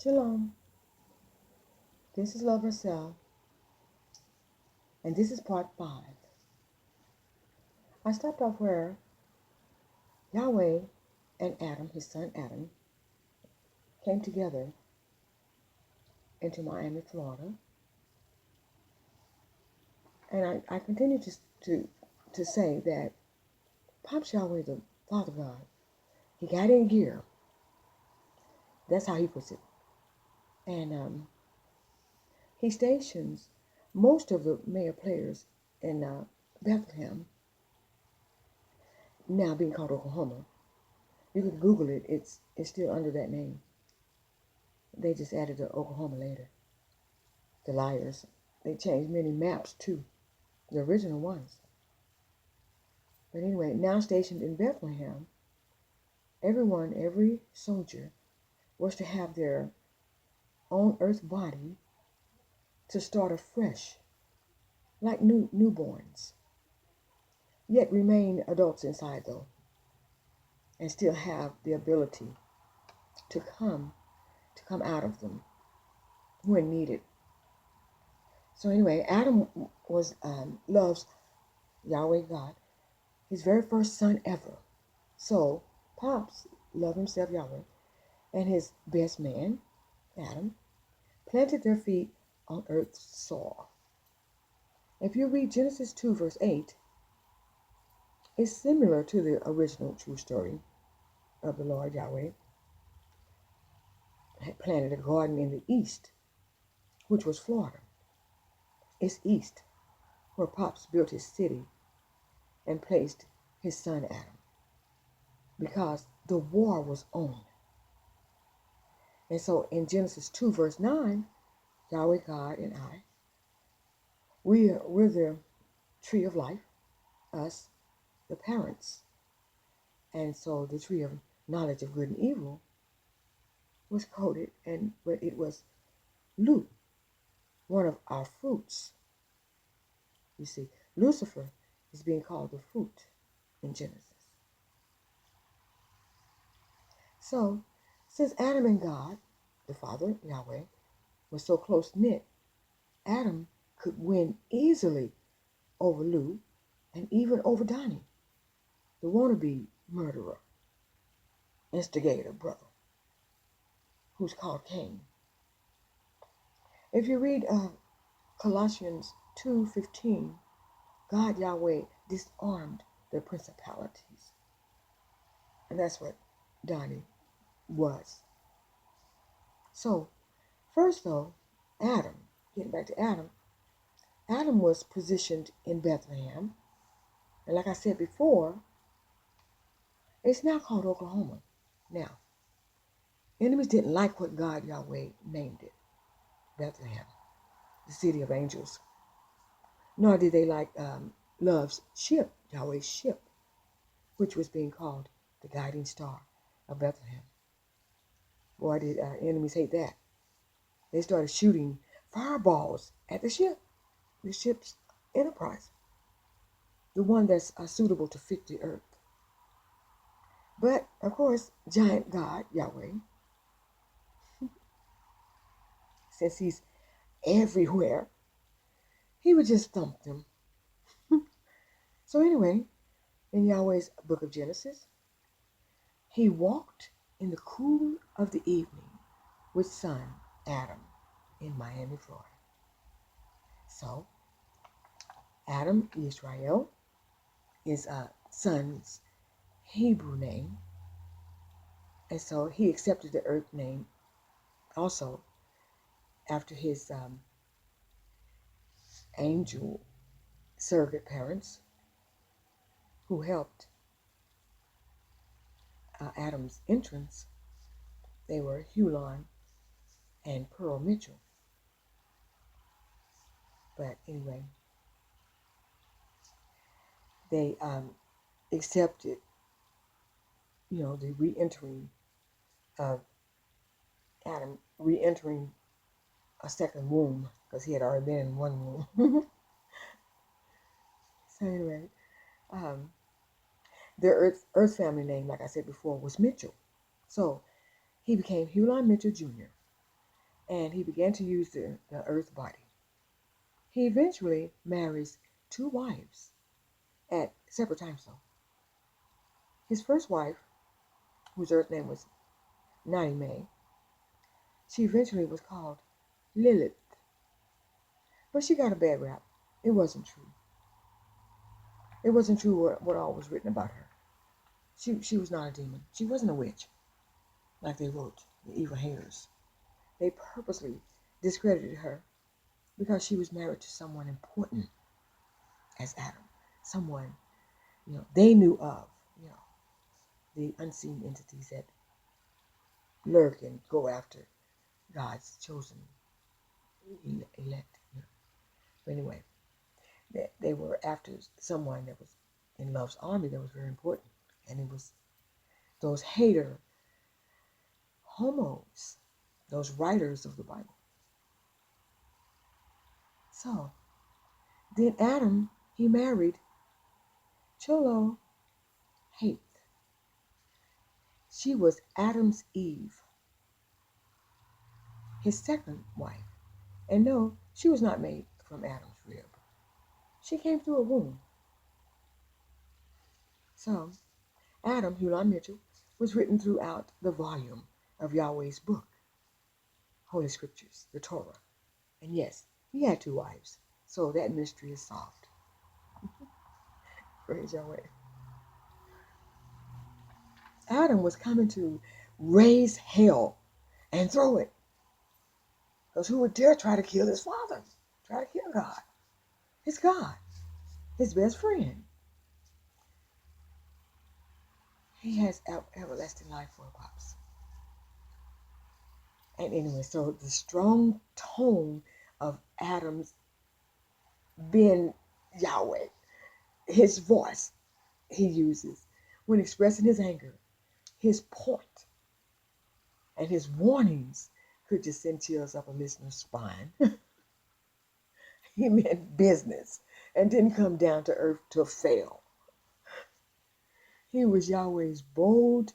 Shalom, this is Love Herself, and this is part 5. I stopped off where Yahweh and Adam, his son Adam, came together into Miami, Florida, and I continue to say that Pops YAHWeh, the Father God, he got in gear. That's how he puts it. And he stations most of the male players in Bethlehem, now being called Oklahoma. You can Google it. It's still under that name. They just added the Oklahoma later. The liars. They changed many maps too, the original ones. But anyway, now stationed in Bethlehem, every soldier was to have their own earth body to start afresh, like newborns, yet remain adults inside though, and still have the ability to come out of them when needed. So anyway, Adam loves Yahweh God, his very first son ever. So Pops loved himself Yahweh, and his best man, Adam, planted their feet on earth's soil. If you read Genesis 2, verse 8, it's similar to the original true story of the Lord Yahweh. Had planted a garden in the east, which was Florida. It's east, where Pops built his city and placed his son Adam, because the war was on. And so in Genesis 2, verse 9, Yahweh God and I, we're the tree of life, us, the parents. And so the tree of knowledge of good and evil was quoted, but it was Lu, one of our fruits. You see, Lucifer is being called the fruit in Genesis. So, since Adam and God, the Father, Yahweh, were so close-knit, Adam could win easily over Lu and even over Donnie, the wannabe murderer, instigator brother, who's called Cain. If you read Colossians 2:15, God Yahweh disarmed the principalities. And that's what Donnie was. So, first though, Adam, getting back to Adam was positioned in Bethlehem. And like I said before, it's now called Oklahoma. Now, enemies didn't like what God Yahweh named it, Bethlehem, the city of angels. Nor did they like Love's ship, Yahweh's ship, which was being called the guiding star of Bethlehem. Boy, did our enemies hate that. They started shooting fireballs at the ship's Enterprise, the one that's suitable to fit the earth. But, of course, giant God, Yahweh, since he's everywhere, he would just thump them. So anyway, in Yahweh's book of Genesis, he walked in the cool of the evening with son Adam in Miami, Florida. So, Adam Israel is a son's Hebrew name, and so he accepted the earth name also after his angel surrogate parents who helped Adam's entrance. They were Hulon and Pearl Mitchell. But anyway, they accepted, the re-entering of Adam, re-entering a second womb, because he had already been in one womb. So anyway, their Earth family name, like I said before, was Mitchell. So he became Hulon Mitchell Jr. and he began to use the earth body. He eventually marries 2 wives at separate times, though. His first wife, whose earth name was Nani May, she eventually was called Lilith, but she got a bad rap. It wasn't true. It wasn't true what all was written about her. She was not a demon. She wasn't a witch, like they wrote, the evil haters. They purposely discredited her because she was married to someone important as Adam. Someone, they knew of, the unseen entities that lurk and go after God's chosen elect. But anyway, they were after someone that was in Love's army that was very important. And it was those hater homos, those writers of the Bible. So then Adam, he married Cholo Hate. She was Adam's Eve, his second wife. And no, she was not made from Adam's rib. She came through a womb. So Adam, Hulan Mitchell, was written throughout the volume of Yahweh's book, Holy Scriptures, the Torah. And yes, he had 2 wives. So that mystery is solved. Praise Yahweh. Adam was coming to raise hell and throw it. Because who would dare try to kill his father? Try to kill God. It's God, his best friend. He has everlasting life for Pops. And anyway, so the strong tone of Adam's Ben Yahweh, his voice he uses when expressing his anger, his point, and his warnings could just send chills up a listener's spine. He meant business and didn't come down to earth to fail. He was Yahweh's bold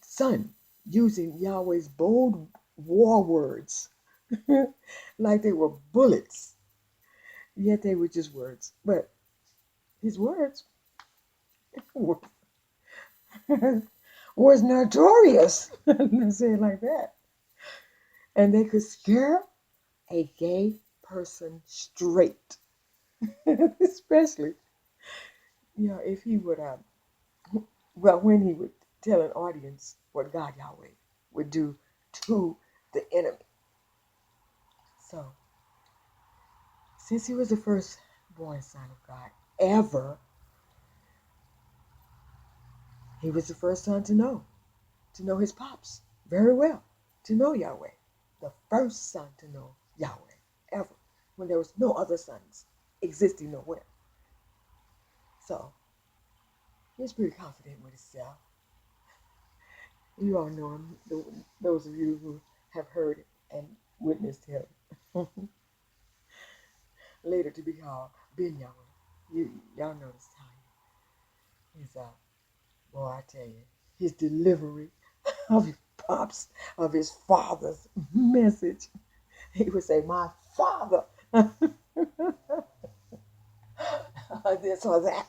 son, using Yahweh's bold war words like they were bullets. Yet they were just words. But his words was notorious. Let's say it like that. And they could scare a gay person straight. Especially, if he would, when he would tell an audience what God Yahweh would do to the enemy. So, since he was the firstborn son of God ever, he was the first son to know his pops very well, to know Yahweh. The first son to know Yahweh ever, when there was no other sons existing nowhere. So, he's pretty confident with himself. You all know him, those of you who have heard and witnessed him. Later to be called Ben Yahweh. Y'all know this time. He's boy, I tell you, his delivery of his pops, of his father's message. He would say, my father, this or that.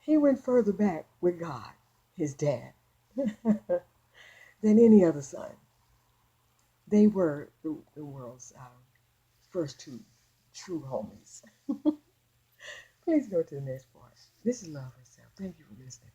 He went further back with God, his dad, than any other son. They were the world's first 2 true homies. Please go to the next part. This is Love herself. Thank you for listening.